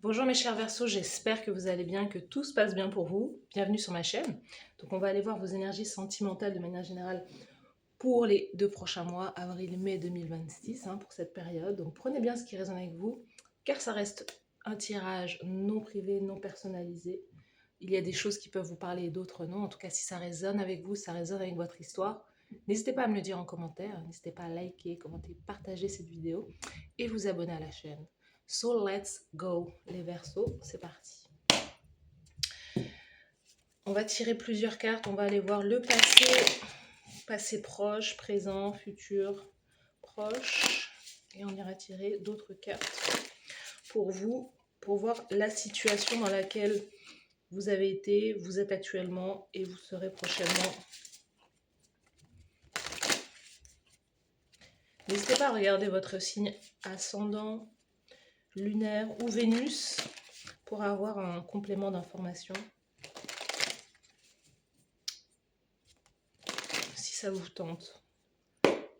Bonjour mes chers Verseaux, j'espère que vous allez bien, que tout se passe bien pour vous. Bienvenue sur ma chaîne. Donc on va aller voir vos énergies sentimentales de manière générale pour les 2 prochains mois, avril-mai 2026, pour cette période. Donc prenez bien ce qui résonne avec vous, car ça reste un tirage non privé, non personnalisé. Il y a des choses qui peuvent vous parler et d'autres non. En tout cas, si ça résonne avec vous, ça résonne avec votre histoire, n'hésitez pas à me le dire en commentaire, n'hésitez pas à liker, commenter, partager cette vidéo et vous abonner à la chaîne. So let's go les Verseaux, c'est parti. On va tirer plusieurs cartes, on va aller voir le passé, passé proche, présent, futur, proche. Et on ira tirer d'autres cartes pour vous, pour voir la situation dans laquelle vous avez été, vous êtes actuellement et vous serez prochainement. N'hésitez pas à regarder votre signe ascendant, lunaire ou Vénus pour avoir un complément d'information. Si ça vous tente.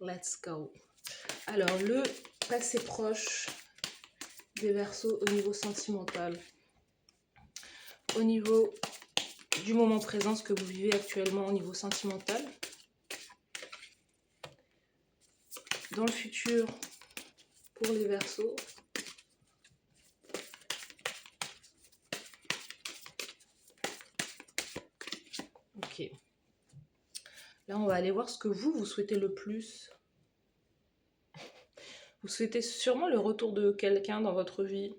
Let's go. Alors, le passé proche des Verseaux au niveau sentimental. Au niveau du moment présent, ce que vous vivez actuellement au niveau sentimental. Dans le futur, pour les Verseaux. Ok. Là, on va aller voir ce que vous souhaitez le plus. Vous souhaitez sûrement le retour de quelqu'un dans votre vie.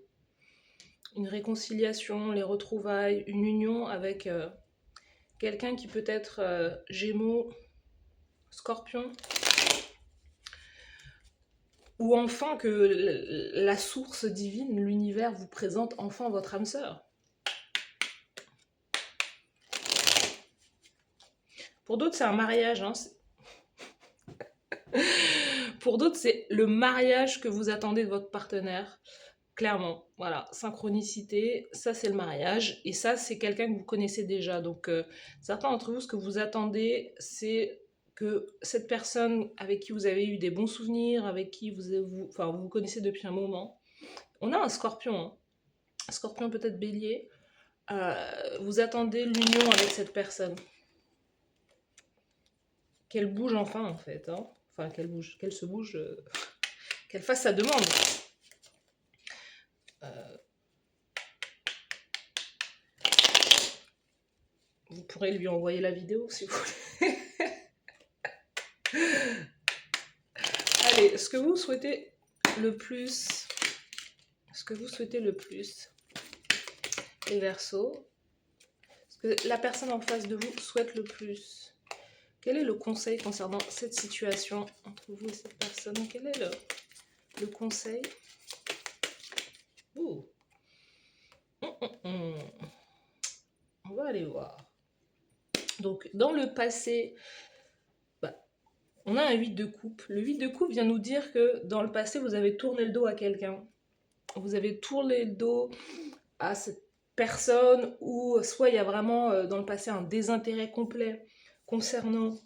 Une réconciliation, les retrouvailles, une union avec quelqu'un qui peut être Gémeaux, Scorpion. Ou enfin que la source divine, l'univers, vous présente enfin votre âme sœur. Pour d'autres, c'est un mariage. Pour d'autres, c'est le mariage que vous attendez de votre partenaire. Clairement, voilà, synchronicité, ça c'est le mariage. Et ça, c'est quelqu'un que vous connaissez déjà. Donc, certains d'entre vous, ce que vous attendez, c'est que cette personne avec qui vous avez eu des bons souvenirs, avec qui vous connaissez depuis un moment. On a un scorpion, scorpion peut-être bélier. Vous attendez l'union avec cette personne. Qu'elle bouge enfin, en fait. Enfin, qu'elle bouge, qu'elle se bouge, qu'elle fasse sa demande. Vous pourrez lui envoyer la vidéo si vous voulez. Allez, ce que vous souhaitez le plus, les Verseaux, ce que la personne en face de vous souhaite le plus. Quel est le conseil concernant cette situation entre vous et cette personne? Quel est le conseil? On va aller voir. Donc, dans le passé, on a un 8 de coupe. Le 8 de coupe vient nous dire que dans le passé, vous avez tourné le dos à quelqu'un. Vous avez tourné le dos à cette personne, ou soit il y a vraiment dans le passé un désintérêt complet concernant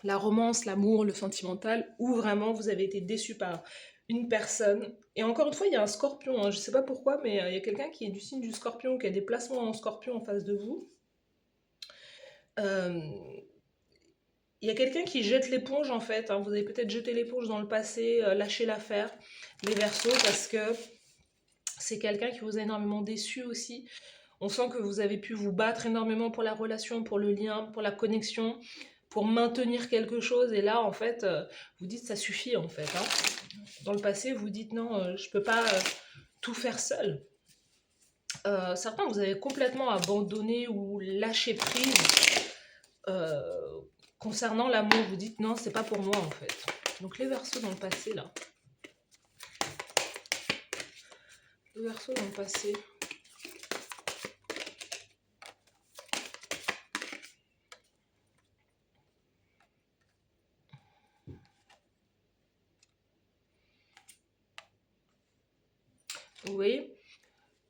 la romance, l'amour, le sentimental, ou vraiment vous avez été déçu par une personne. Et encore une fois, il y a un scorpion, je ne sais pas pourquoi, mais il y a quelqu'un qui est du signe du scorpion, qui a des placements en scorpion en face de vous. Il y a quelqu'un qui jette l'éponge en fait, vous avez peut-être jeté l'éponge dans le passé, lâché l'affaire, les Verseaux, parce que c'est quelqu'un qui vous a énormément déçu aussi. On sent que vous avez pu vous battre énormément pour la relation, pour le lien, pour la connexion, pour maintenir quelque chose. Et là, en fait, vous dites ça suffit en fait. Dans le passé, vous dites non, je peux pas tout faire seul. Certains, vous avez complètement abandonné ou lâché prise concernant l'amour. Vous dites non, c'est pas pour moi en fait. Donc les Verseaux dans le passé là. Les Verseaux dans le passé. Vous voyez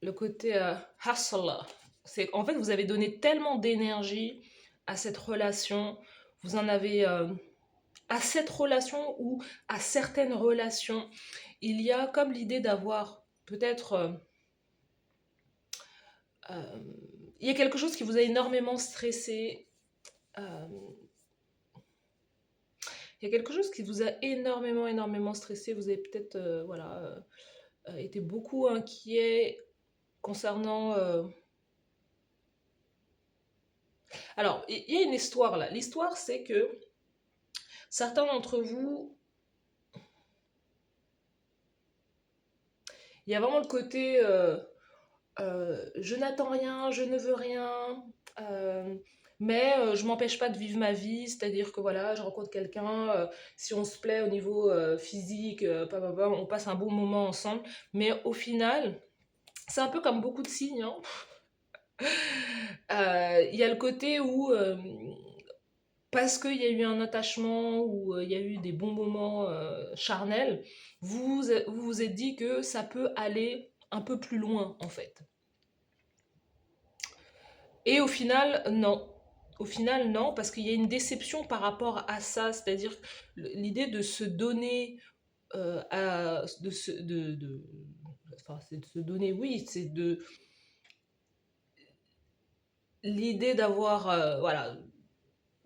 le côté hustle. C'est en fait vous avez donné tellement d'énergie à cette relation, vous en avez à cette relation ou à certaines relations, il y a comme l'idée d'avoir peut-être Euh, il y a quelque chose qui vous a énormément stressé. euh, il y a quelque chose qui vous a énormément stressé. Vous avez peut-être voilà, été beaucoup inquiet concernant... Alors, il y a une histoire là. L'histoire, c'est que certains d'entre vous, il y a vraiment le côté je n'attends rien, je ne veux rien, euh, mais je m'empêche pas de vivre ma vie, c'est-à-dire que voilà, je rencontre quelqu'un, si on se plaît au niveau physique, on passe un bon moment ensemble, mais au final, c'est un peu comme beaucoup de signes, hein. Il y a le côté où, parce qu'il y a eu un attachement ou il y a eu des bons moments charnels, vous vous êtes dit que ça peut aller un peu plus loin en fait. Et au final, non. Au final, non, parce qu'il y a une déception par rapport à ça, c'est-à-dire l'idée de se donner enfin, c'est de se donner, oui, c'est de l'idée d'avoir, voilà,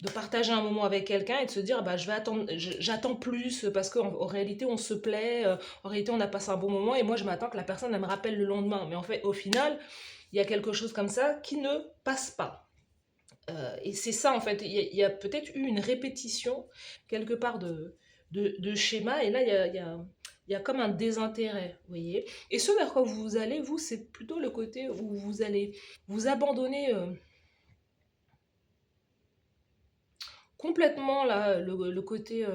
de partager un moment avec quelqu'un et de se dire, bah, je vais attendre, j'attends plus parce qu'en réalité, on se plaît, en réalité, on a passé un bon moment et moi, je m'attends que la personne, elle me rappelle le lendemain. Mais en fait, au final, il y a quelque chose comme ça qui ne passe pas. Et c'est ça, en fait, il y a peut-être eu une répétition quelque part de schéma, et là, il y a comme un désintérêt, vous voyez. Et ce vers quoi vous allez, vous, c'est plutôt le côté où vous allez vous abandonner complètement, là, le côté,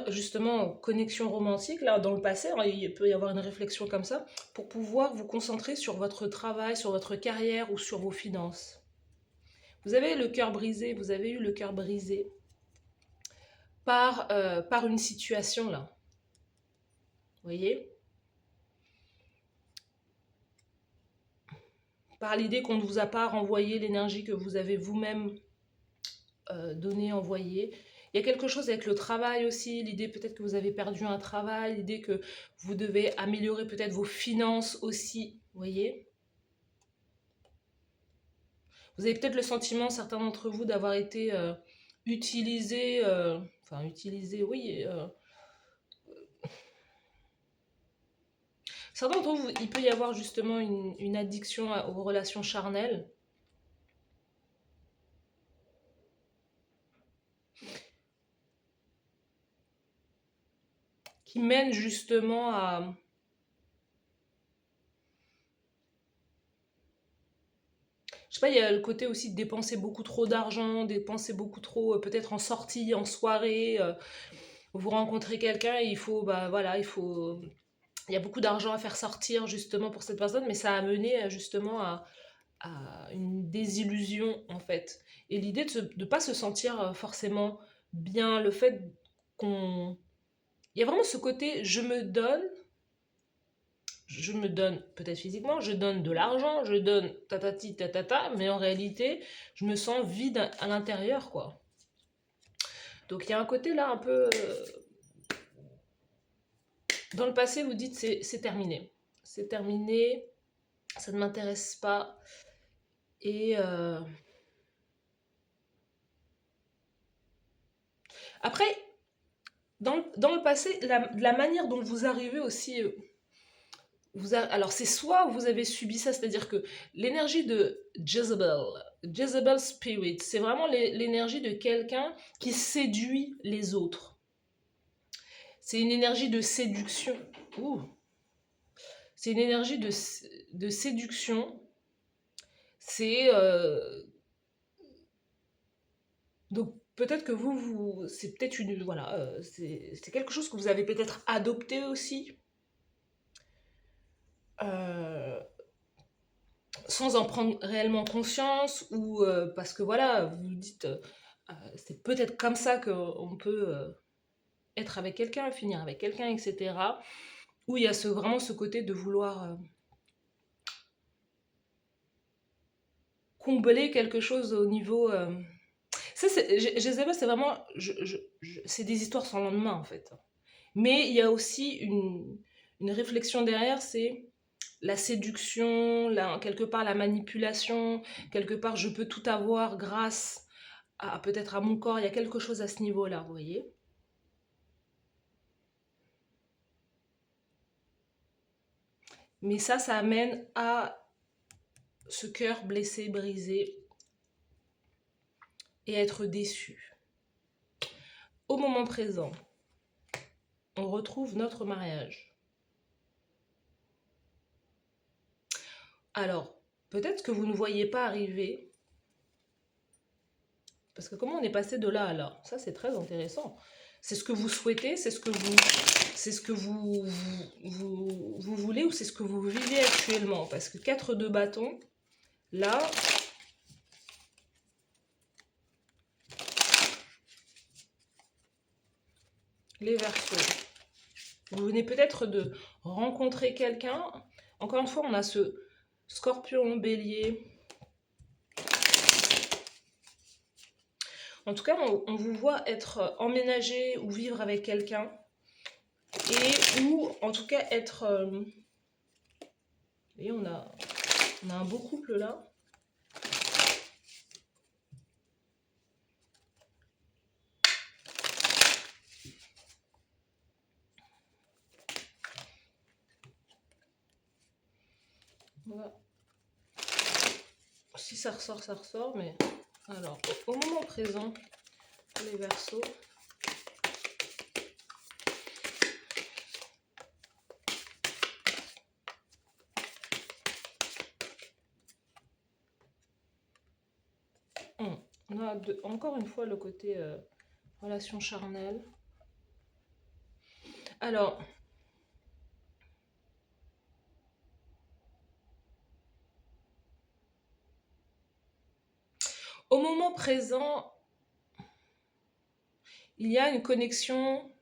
justement, connexion romantique, là, dans le passé, hein, il peut y avoir une réflexion comme ça, pour pouvoir vous concentrer sur votre travail, sur votre carrière ou sur vos finances. Vous avez le cœur brisé, vous avez eu le cœur brisé par une situation là. Vous voyez? Par l'idée qu'on ne vous a pas renvoyé l'énergie que vous avez vous-même donnée, envoyée. Il y a quelque chose avec le travail aussi, l'idée peut-être que vous avez perdu un travail, l'idée que vous devez améliorer peut-être vos finances aussi. Vous voyez? Vous avez peut-être le sentiment, certains d'entre vous, d'avoir été utilisés, enfin utilisés, oui. Certains d'entre vous, il peut y avoir justement une addiction aux relations charnelles qui mène justement à... Je sais pas, il y a le côté aussi de dépenser beaucoup trop d'argent, dépenser beaucoup trop, peut-être en sortie, en soirée. Vous rencontrez quelqu'un et il faut, bah voilà, il y a beaucoup d'argent à faire sortir justement pour cette personne, mais ça a mené justement à une désillusion en fait. Et l'idée de ne pas se sentir forcément bien, le fait qu'on... Il y a vraiment ce côté, je me donne peut-être physiquement, je donne de l'argent, je donne tatati tatata, mais en réalité, je me sens vide à l'intérieur, quoi. Donc il y a un côté là un peu... Dans le passé, vous dites c'est terminé. C'est terminé, ça ne m'intéresse pas. Et après, dans le passé, la manière dont vous arrivez aussi... alors c'est soit vous avez subi ça, c'est-à-dire que l'énergie de Jezebel Spirit, c'est vraiment l'énergie de quelqu'un qui séduit les autres. C'est une énergie de séduction. Ouh. C'est une énergie de séduction. C'est donc peut-être que c'est peut-être une voilà, c'est quelque chose que vous avez peut-être adopté aussi. Euh, Sans en prendre réellement conscience ou parce que voilà, vous vous dites c'est peut-être comme ça qu'on peut être avec quelqu'un, finir avec quelqu'un, etc. Où il y a vraiment ce côté de vouloir combler quelque chose au niveau... Ça, Jezebel, c'est vraiment... c'est des histoires sans lendemain, en fait. Mais il y a aussi une réflexion derrière, c'est... la séduction, quelque part la manipulation, quelque part je peux tout avoir grâce à peut-être à mon corps, il y a quelque chose à ce niveau-là, vous voyez. Mais ça amène à ce cœur blessé, brisé et être déçu. Au moment présent, on retrouve notre mariage. Alors, peut-être que vous ne voyez pas arriver, parce que comment on est passé de là à là? Ça, c'est très intéressant. C'est ce que vous souhaitez, c'est ce que vous voulez ou c'est ce que vous vivez actuellement. Parce que 4 de bâton, là, les Verseaux. Vous venez peut-être de rencontrer quelqu'un. Encore une fois, on a ce Scorpion, Bélier. En tout cas, on vous voit être emménagé ou vivre avec quelqu'un. Et ou en tout cas être... vous voyez, on a un beau couple là. Voilà. Si ça ressort, mais... Alors, au moment présent, les Verseaux... On a encore une fois le côté relation charnelle. Alors, au moment présent, il y a une connexion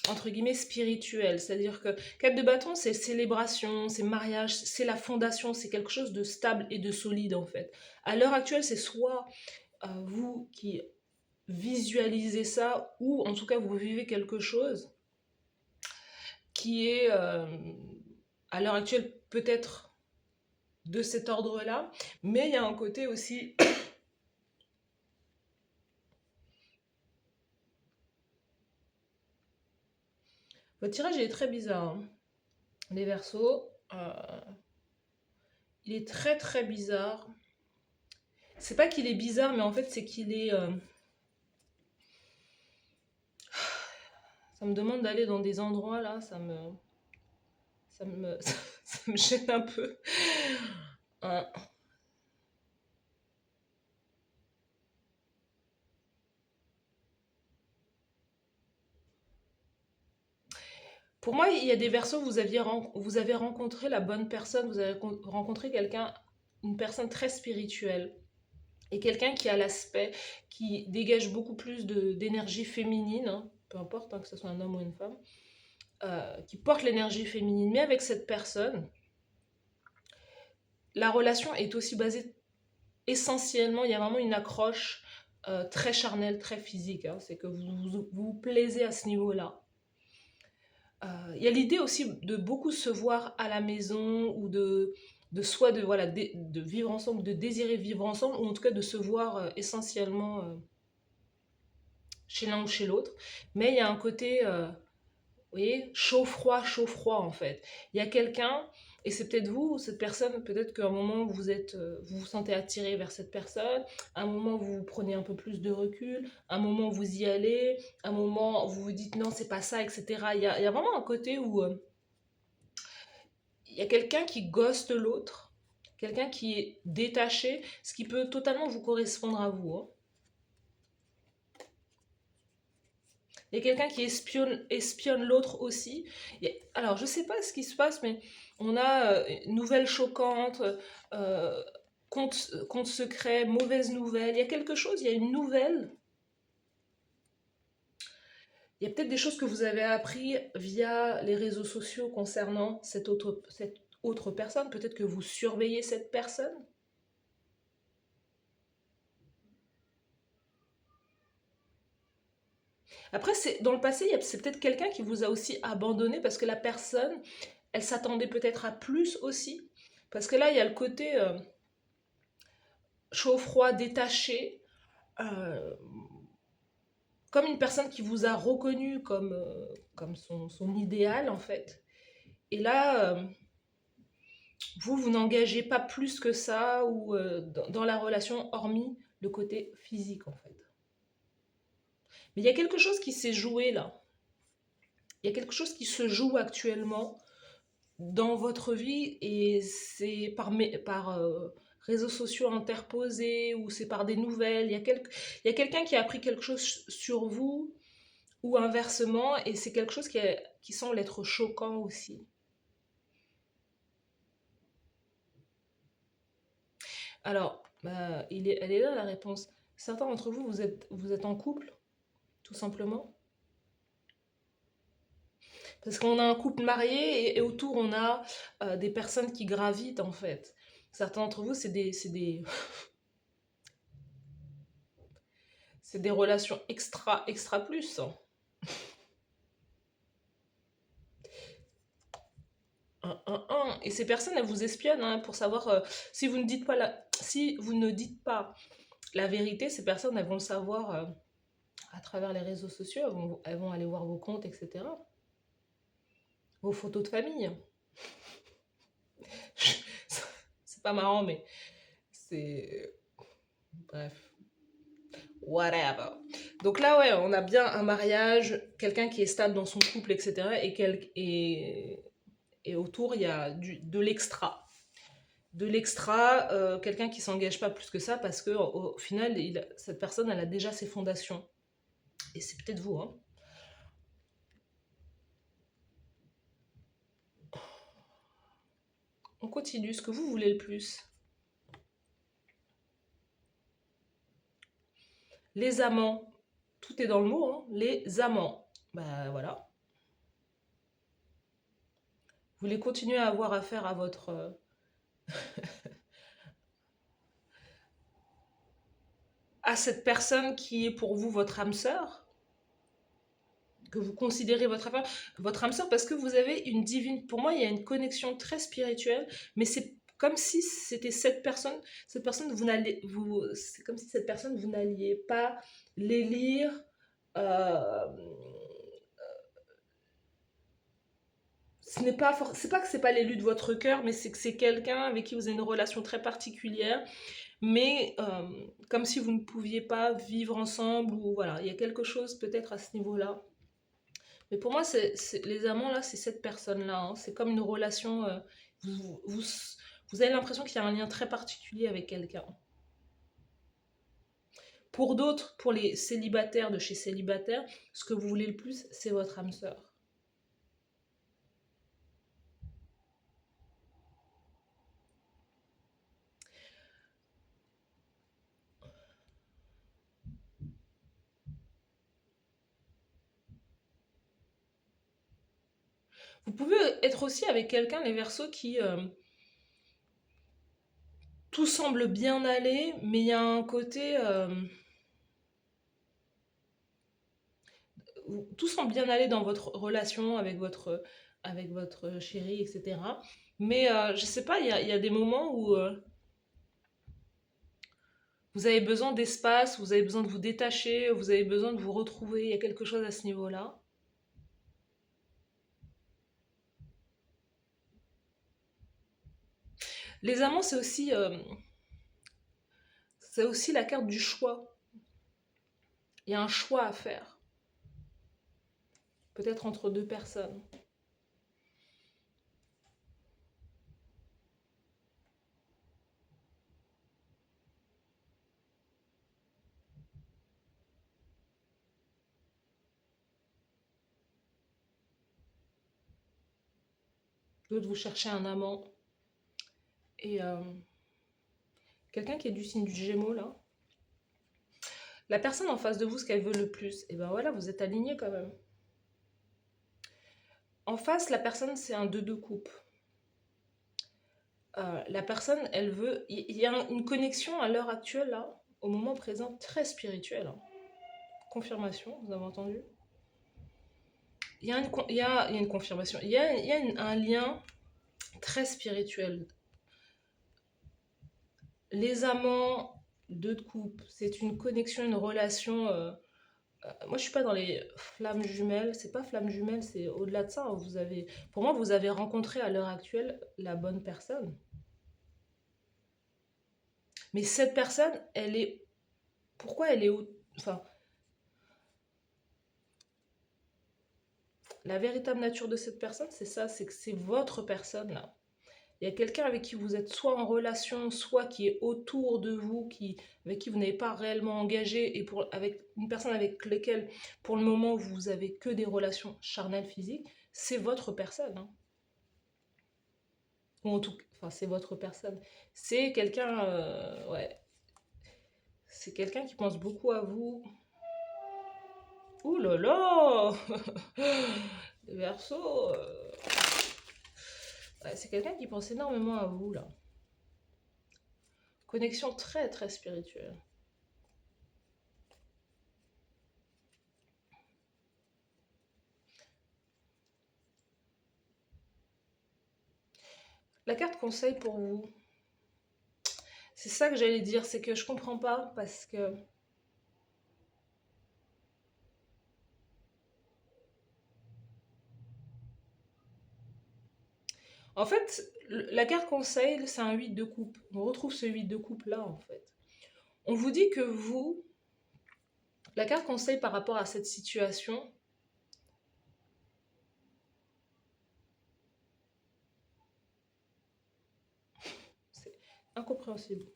entre guillemets spirituelle, c'est-à-dire que 4 de bâton, c'est célébration, c'est mariage, c'est la fondation, c'est quelque chose de stable et de solide en fait. À l'heure actuelle, c'est soit vous qui visualisez ça, ou en tout cas vous vivez quelque chose qui est à l'heure actuelle peut-être de cet ordre-là, mais il y a un côté aussi... Votre tirage il est très bizarre, hein. Les Verseaux, il est très très bizarre. C'est pas qu'il est bizarre, mais en fait c'est qu'il est... ça me demande d'aller dans des endroits là, ça me gêne un peu. Pour moi, il y a des Verseaux, vous avez rencontré la bonne personne, vous avez rencontré quelqu'un, une personne très spirituelle. Et quelqu'un qui a l'aspect, qui dégage beaucoup plus d'énergie féminine, hein, peu importe hein, que ce soit un homme ou une femme, qui porte l'énergie féminine. Mais avec cette personne, la relation est aussi basée essentiellement, il y a vraiment une accroche très charnelle, très physique. Hein, c'est que vous plaisez à ce niveau-là. Il y a l'idée aussi de beaucoup se voir à la maison ou soit voilà, de vivre ensemble, de désirer vivre ensemble, ou en tout cas de se voir essentiellement chez l'un ou chez l'autre. Mais il y a un côté, vous voyez, chaud, froid en fait. Il y a quelqu'un, et c'est peut-être vous, cette personne, peut-être qu'à un moment vous vous sentez attiré vers cette personne, à un moment vous prenez un peu plus de recul, à un moment vous y allez, à un moment vous vous dites non c'est pas ça, etc. Il y a vraiment un côté où il y a quelqu'un qui ghoste l'autre, quelqu'un qui est détaché, ce qui peut totalement vous correspondre à vous. Hein. Il y a quelqu'un qui espionne l'autre aussi. Alors, je ne sais pas ce qui se passe, mais on a nouvelles choquantes, compte secret, mauvaises nouvelles. Il y a quelque chose, il y a une nouvelle. Il y a peut-être des choses que vous avez appris via les réseaux sociaux concernant cette autre personne. Peut-être que vous surveillez cette personne. Après, dans le passé, c'est peut-être quelqu'un qui vous a aussi abandonné parce que la personne, elle s'attendait peut-être à plus aussi. Parce que là, il y a le côté chaud-froid, détaché, euh, comme une personne qui vous a reconnu comme son idéal, en fait. Et là, vous n'engagez pas plus que ça ou dans la relation, hormis le côté physique, en fait. Mais il y a quelque chose qui s'est joué là. Il y a quelque chose qui se joue actuellement dans votre vie et c'est par réseaux sociaux interposés ou c'est par des nouvelles. Il y a quelqu'un qui a appris quelque chose sur vous ou inversement et c'est quelque chose qui semble être choquant aussi. Alors, elle est là la réponse. Certains d'entre vous, vous êtes en couple, tout simplement. Parce qu'on a un couple marié et autour on a des personnes qui gravitent en fait. Certains d'entre vous, c'est des relations extra plus, hein. Et ces personnes, elles vous espionnent hein, pour savoir si vous ne dites pas la vérité, ces personnes, elles vont le savoir à travers les réseaux sociaux, elles vont aller voir vos comptes, etc. Vos photos de famille. C'est pas marrant, mais c'est... Bref. Whatever. Donc là, ouais, on a bien un mariage, quelqu'un qui est stable dans son couple, etc. Et autour, il y a de l'extra. De l'extra, quelqu'un qui s'engage pas plus que ça parce que au final, cette personne, elle a déjà ses fondations. Et c'est peut-être vous, hein. On continue, ce que vous voulez le plus. Les amants, tout est dans le mot, hein. Les amants. Bah voilà. Vous voulez continuer à avoir affaire à à cette personne qui est pour vous votre âme sœur, que vous considérez votre âme sœur parce que vous avez une divine. Pour moi, il y a une connexion très spirituelle, mais c'est comme si c'était cette personne c'est comme si cette personne vous n'alliez pas l'élire. Euh, c'est pas que c'est pas l'élu de votre cœur, mais c'est que c'est quelqu'un avec qui vous avez une relation très particulière, mais comme si vous ne pouviez pas vivre ensemble ou voilà, il y a quelque chose peut-être à ce niveau-là. Mais pour moi, les amants, là, c'est cette personne-là, hein. C'est comme une relation. Vous, vous, vous avez l'impression qu'il y a un lien très particulier avec quelqu'un. Pour d'autres, pour les célibataires de chez célibataire, ce que vous voulez le plus, c'est votre âme sœur. Vous pouvez être aussi avec quelqu'un, les Verseaux, qui tout semble bien aller, mais il y a un côté tout semble bien aller dans votre relation avec votre chéri, etc. Mais je sais pas, il y a des moments où vous avez besoin d'espace, vous avez besoin de vous détacher, vous avez besoin de vous retrouver. Il y a quelque chose à ce niveau-là. Les amants, c'est aussi la carte du choix. Il y a un choix à faire, peut-être entre deux personnes. D'autres, vous cherchez un amant. Et quelqu'un qui est du signe du Gémeaux, là, la personne en face de vous, ce qu'elle veut le plus, et ben voilà, vous êtes aligné quand même. En face, la personne, c'est un 2 de coupe. La personne, elle veut. Il y a une connexion à l'heure actuelle, là, au moment présent, très spirituelle, hein. Confirmation, vous avez entendu? il y a une confirmation. Il y a un lien très spirituel. Les amants, deux de couple, c'est une connexion, une relation. Moi, je suis pas dans les flammes jumelles. C'est pas flammes jumelles, c'est au-delà de ça, hein. Pour moi, vous avez rencontré à l'heure actuelle la bonne personne. Mais cette personne, pourquoi elle est, enfin, la véritable nature de cette personne, c'est ça, c'est que c'est votre personne là. Il y a quelqu'un avec qui vous êtes soit en relation, soit qui est autour de vous, avec qui vous n'avez pas réellement engagé, et avec une personne avec laquelle, pour le moment, vous avez que des relations charnelles physiques, c'est votre personne, hein. Ou en tout cas, enfin, c'est votre personne. C'est quelqu'un, ouais, c'est quelqu'un qui pense beaucoup à vous. Ouh là là Verseau, ouais, c'est quelqu'un qui pense énormément à vous, là. Connexion très, très spirituelle. La carte conseil pour vous, c'est ça que j'allais dire, c'est que je comprends pas parce que en fait, la carte conseil, c'est un 8 de coupe. On retrouve ce 8 de coupe là en fait. On vous dit que vous, la carte conseil par rapport à cette situation, c'est incompréhensible.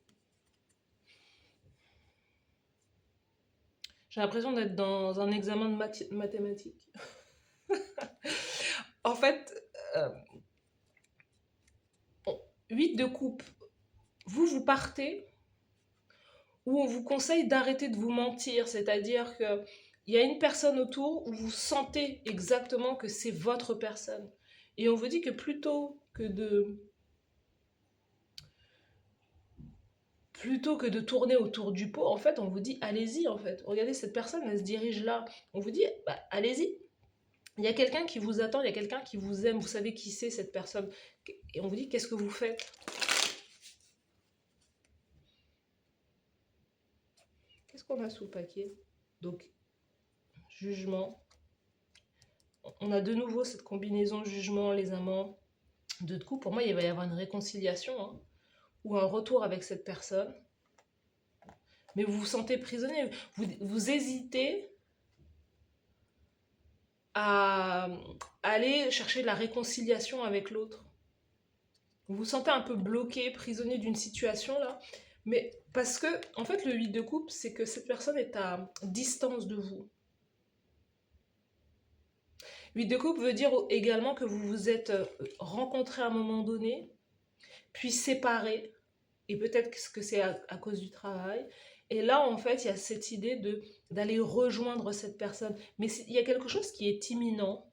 J'ai l'impression d'être dans un examen de mathématiques. En fait, euh, 8 de coupe, vous partez où on vous conseille d'arrêter de vous mentir, c'est-à-dire que il y a une personne autour où vous sentez exactement que c'est votre personne. Et on vous dit que plutôt que de tourner autour du pot, en fait, on vous dit allez-y en fait. Regardez, cette personne, elle se dirige là. On vous dit bah, allez-y. Il y a quelqu'un qui vous attend, il y a quelqu'un qui vous aime, vous savez qui c'est cette personne. Et on vous dit qu'est-ce que vous faites? Qu'est-ce qu'on a sous le paquet? Donc, jugement. On a de nouveau cette combinaison jugement, les amants, deux de coups. Pour moi, il va y avoir une réconciliation, hein, ou un retour avec cette personne. Mais vous vous sentez prisonnier. Vous hésitez à aller chercher de la réconciliation avec l'autre. Vous vous sentez un peu bloqué, prisonnier d'une situation là. Mais parce que, en fait, le 8 de coupe, c'est que cette personne est à distance de vous. 8 de coupe veut dire également que vous vous êtes rencontrés à un moment donné, puis séparés, et peut-être que c'est à cause du travail. Et là, en fait, il y a cette idée d'aller rejoindre cette personne. Mais il y a quelque chose qui est imminent,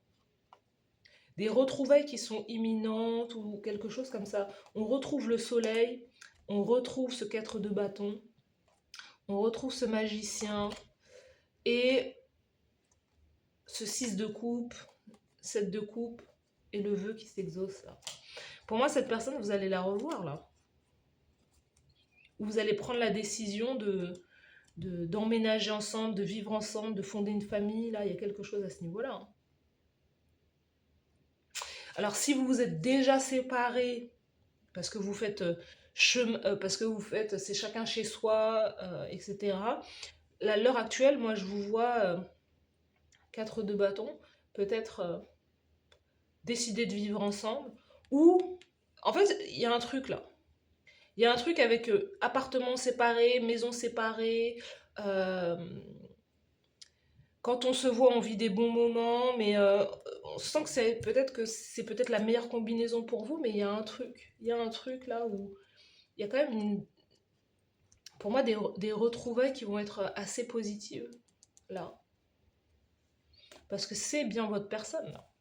des retrouvailles qui sont imminentes ou quelque chose comme ça. On retrouve le soleil, on retrouve ce 4 de bâton, on retrouve ce magicien et ce 6 de coupe, 7 de coupe et le vœu qui s'exauce là. Pour moi, cette personne, vous allez la revoir là. Vous allez prendre la décision d'emménager ensemble, de vivre ensemble, de fonder une famille. Là, il y a quelque chose à ce niveau-là, hein. Alors, si vous vous êtes déjà séparés parce que vous faites parce que vous faites c'est chacun chez soi, etc. À l'heure actuelle, moi, je vous vois 4 de bâton, peut-être décider de vivre ensemble, ou en fait, il y a un truc là. Il y a un truc avec appartements séparés, maisons séparées. euh, Quand on se voit, on vit des bons moments, mais on sent que c'est peut-être la meilleure combinaison pour vous, mais il y a un truc. Il y a un truc là où il y a quand même pour moi des retrouvailles qui vont être assez positives là. Parce que c'est bien votre personne là.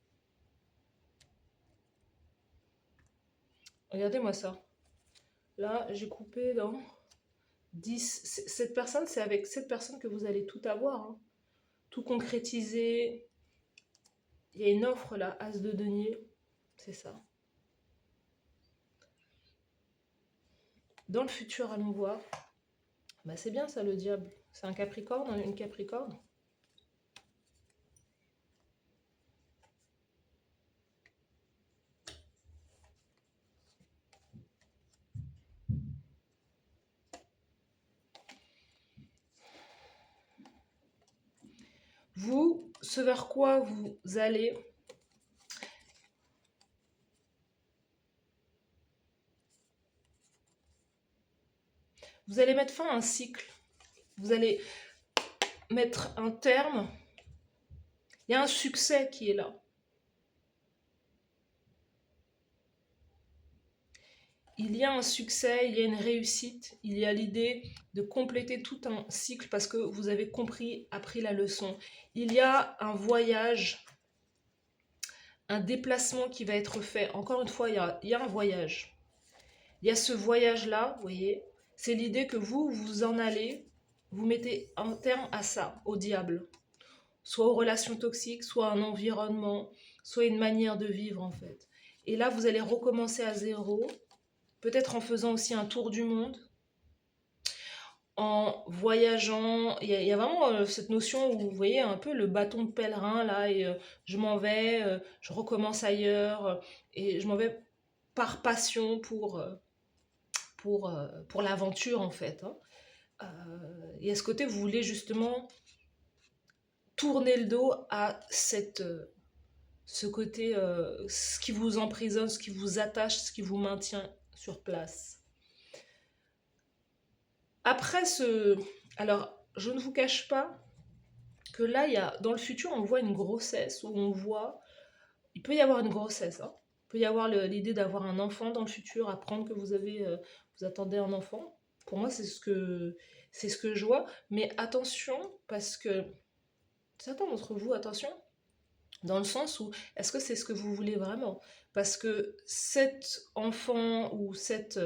Regardez-moi ça. Là, j'ai coupé dans 10. Cette personne, c'est avec cette personne que vous allez tout avoir, hein. Tout concrétiser. Il y a une offre là, As de denier, c'est ça. Dans le futur, allons voir. Bah, c'est bien ça, le diable. C'est un Capricorne, une Capricorne. Vous, ce vers quoi vous allez, vous allez mettre fin à un cycle. Vous allez mettre un terme. Il y a un succès qui est là. Il y a un succès, il y a une réussite, il y a l'idée de compléter tout un cycle parce que vous avez compris, appris la leçon. Il y a un voyage, un déplacement qui va être fait. Encore une fois, il y a un voyage. Il y a ce voyage-là, vous voyez, c'est l'idée que vous en allez, vous mettez un terme à ça, au diable. Soit aux relations toxiques, soit un environnement, soit une manière de vivre en fait. Et là, vous allez recommencer à zéro, peut-être en faisant aussi un tour du monde, en voyageant. Il y a vraiment cette notion où vous voyez un peu le bâton de pèlerin là, et je m'en vais, je recommence ailleurs, et je m'en vais par passion pour l'aventure en fait. Hein. Et à ce côté, vous voulez justement tourner le dos à ce côté, ce qui vous emprisonne, ce qui vous attache, ce qui vous maintient sur place. Après ce... Alors, je ne vous cache pas que là, dans le futur, on voit une grossesse, où on voit... Il peut y avoir une grossesse, hein. Il peut y avoir l'idée d'avoir un enfant dans le futur, apprendre que vous attendez un enfant. Pour moi, c'est ce que je vois. Mais attention, parce que certains d'entre vous, attention, dans le sens où, est-ce que c'est ce que vous voulez vraiment? Parce que cet enfant ou cet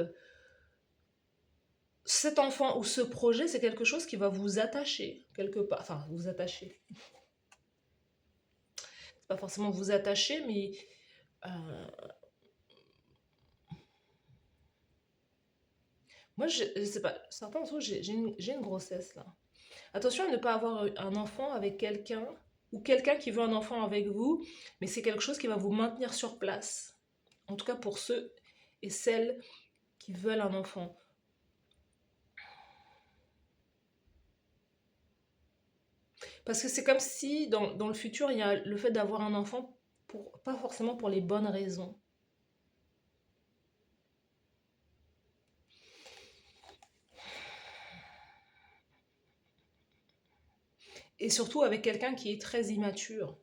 enfant ou ce projet, c'est quelque chose qui va vous attacher quelque part. Enfin, vous attacher. C'est pas forcément vous attacher, mais euh, moi, je sais pas, certains d'entre vous, j'ai une grossesse là. Attention à ne pas avoir un enfant avec quelqu'un ou quelqu'un qui veut un enfant avec vous, mais c'est quelque chose qui va vous maintenir sur place. En tout cas pour ceux et celles qui veulent un enfant. Parce que c'est comme si dans le futur, il y a le fait d'avoir un enfant, pas forcément pour les bonnes raisons. Et surtout avec quelqu'un qui est très immature.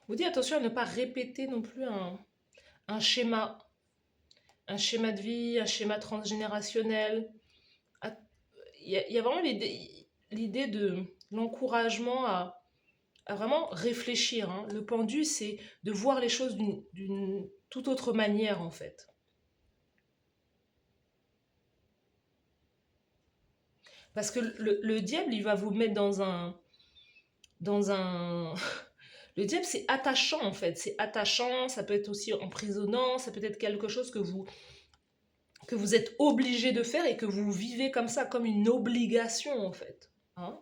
Vous dites attention à ne pas répéter non plus un schéma, un schéma de vie, un schéma transgénérationnel. Il y a vraiment l'idée de l'encouragement à vraiment réfléchir. Hein. Le pendu, c'est de voir les choses d'une toute autre manière, en fait. Parce que le diable, il va vous mettre dans un... Le diable, c'est attachant, en fait. C'est attachant, ça peut être aussi emprisonnant, ça peut être quelque chose que vous êtes obligé de faire et que vous vivez comme ça, comme une obligation, en fait. Hein.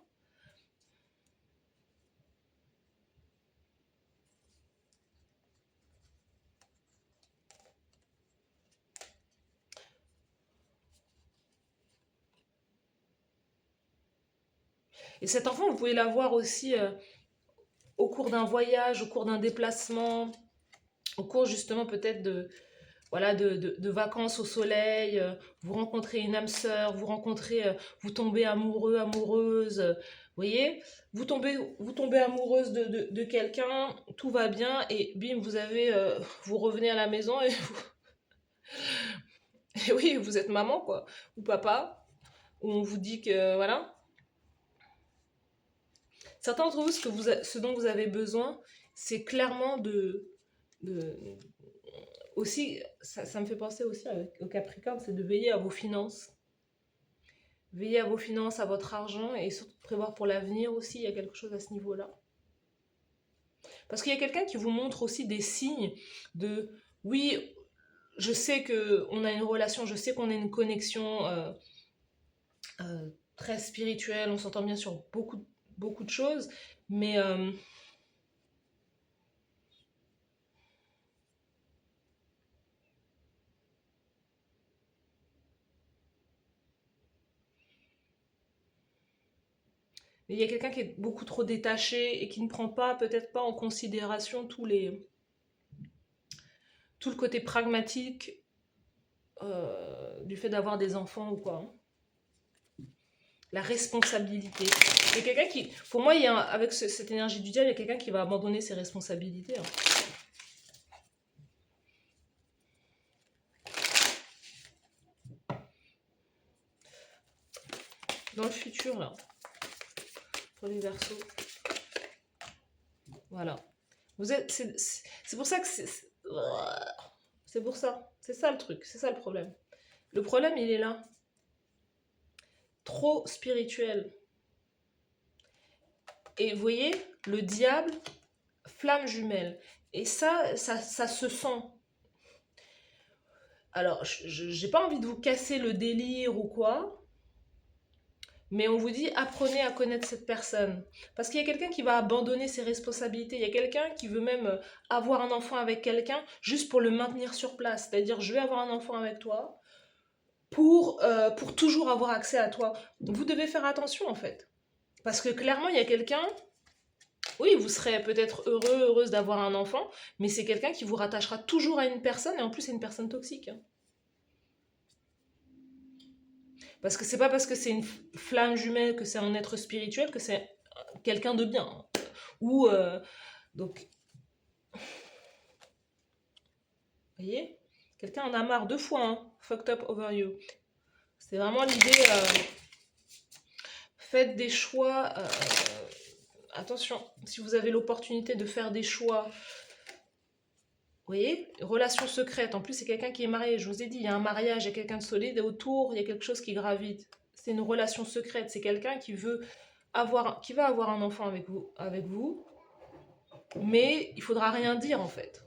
Et cet enfant, vous pouvez l'avoir aussi au cours d'un voyage, au cours d'un déplacement, au cours justement peut-être voilà, de vacances au soleil, vous rencontrez une âme sœur, vous tombez amoureux, amoureuse, vous voyez, vous tombez amoureuse de quelqu'un, tout va bien, et bim, vous revenez à la maison, et oui, vous êtes maman, quoi, ou papa, où on vous dit que, voilà, Certains d'entre vous, ce dont vous avez besoin, c'est clairement de aussi, ça me fait penser aussi au Capricorne, c'est de veiller à vos finances. Veillez à vos finances, à votre argent et surtout prévoir pour l'avenir aussi, il y a quelque chose à ce niveau-là. Parce qu'il y a quelqu'un qui vous montre aussi des signes de oui, je sais qu'on a une relation, je sais qu'on a une connexion très spirituelle, on s'entend bien sur beaucoup de choses, mais il y a quelqu'un qui est beaucoup trop détaché et qui ne prend pas, peut-être pas en considération tout le côté pragmatique du fait d'avoir des enfants ou quoi. La responsabilité. Il y a quelqu'un qui, pour moi, avec cette énergie du diable, il y a quelqu'un qui va abandonner ses responsabilités. Hein. Dans le futur, là, pour les Verseaux. Voilà. C'est pour ça que c'est pour ça. C'est ça le truc. C'est ça le problème. Le problème, il est là. Trop spirituel. Et vous voyez, le diable, flamme jumelle. Et ça se sent. Alors, j'ai pas envie de vous casser le délire ou quoi, mais on vous dit, apprenez à connaître cette personne. Parce qu'il y a quelqu'un qui va abandonner ses responsabilités. Il y a quelqu'un qui veut même avoir un enfant avec quelqu'un juste pour le maintenir sur place. C'est-à-dire, je vais avoir un enfant avec toi pour toujours avoir accès à toi. Vous devez faire attention, en fait. Parce que clairement, il y a quelqu'un... Oui, vous serez peut-être heureuse d'avoir un enfant, mais c'est quelqu'un qui vous rattachera toujours à une personne, et en plus, c'est une personne toxique. Hein. Parce que c'est pas parce que c'est une flamme jumelle, que c'est un être spirituel, que c'est quelqu'un de bien. Ou, donc, vous voyez, quelqu'un en a marre 2 fois, hein, fucked up over you. C'est vraiment l'idée, faites des choix, attention, si vous avez l'opportunité de faire des choix, vous voyez, relation secrète, en plus c'est quelqu'un qui est marié, je vous ai dit, il y a un mariage, il y a quelqu'un de solide, et autour, il y a quelque chose qui gravite. C'est une relation secrète, c'est quelqu'un qui va avoir un enfant avec vous, mais il faudra rien dire en fait.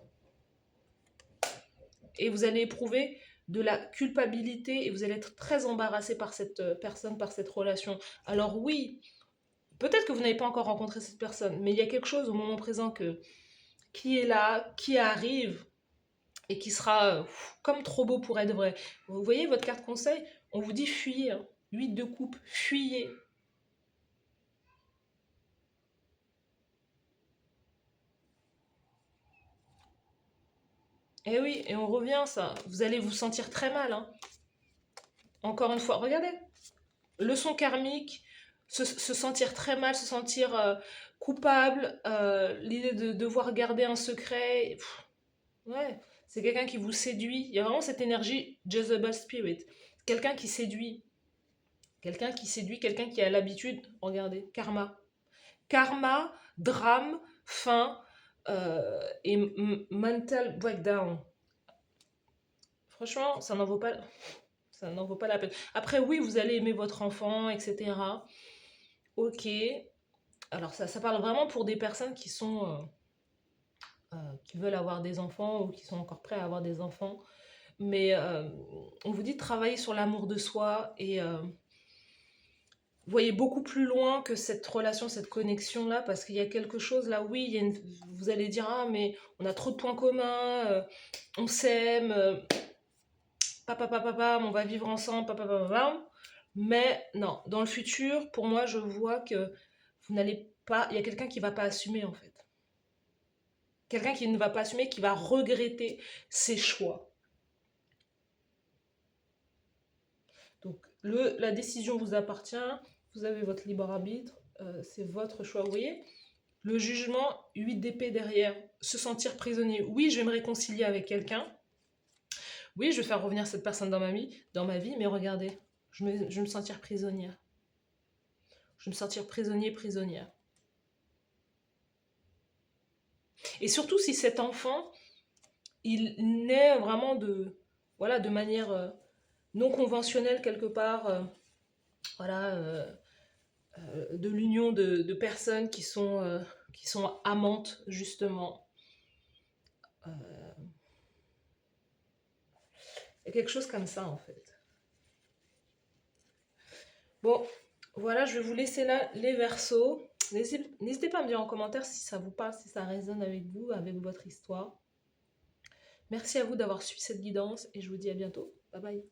Et vous allez éprouver de la culpabilité et vous allez être très embarrassé par cette personne, par cette relation. Alors oui, peut-être que vous n'avez pas encore rencontré cette personne, mais il y a quelque chose au moment présent qui est là, qui arrive et qui sera comme trop beau pour être vrai. Vous voyez votre carte conseil, on vous dit fuyez, hein. 8 de coupe, fuyez. Et oui, et on revient ça, vous allez vous sentir très mal. Hein. Encore une fois, regardez, leçon karmique, se sentir très mal, se sentir coupable, l'idée de devoir garder un secret. Ouais, c'est quelqu'un qui vous séduit. Il y a vraiment cette énergie Jezebel Spirit. Quelqu'un qui séduit. Quelqu'un qui séduit, quelqu'un qui a l'habitude. Regardez, karma. Karma, drame, fin et mental breakdown. Franchement, ça n'en vaut pas la peine. Après, oui, vous allez aimer votre enfant, etc. Ok. Alors, ça parle vraiment pour des personnes qui veulent avoir des enfants ou qui sont encore prêts à avoir des enfants. Mais on vous dit de travailler sur l'amour de soi et voyez beaucoup plus loin que cette relation, cette connexion-là, parce qu'il y a quelque chose là, oui, vous allez dire, ah, mais on a trop de points communs, on s'aime, papa, on va vivre ensemble, papa. Mais non, dans le futur, pour moi, je vois que vous n'allez pas, il y a quelqu'un qui ne va pas assumer en fait. Quelqu'un qui ne va pas assumer, qui va regretter ses choix. Donc, la décision vous appartient, vous avez votre libre arbitre, c'est votre choix, vous voyez. Le jugement, 8 d'épée derrière, se sentir prisonnier. Oui, je vais me réconcilier avec quelqu'un. Oui, je vais faire revenir cette personne dans ma vie, mais regardez, je vais me sentir prisonnière. Je vais me sentir prisonnière. Et surtout si cet enfant, il naît vraiment voilà, de manière non conventionnelle quelque part, voilà, de l'union de personnes qui sont amantes, justement. Il y a quelque chose comme ça, en fait. Bon, voilà, je vais vous laisser là les versos. N'hésitez pas à me dire en commentaire si ça vous parle, si ça résonne avec vous, avec votre histoire. Merci à vous d'avoir suivi cette guidance et je vous dis à bientôt. Bye bye.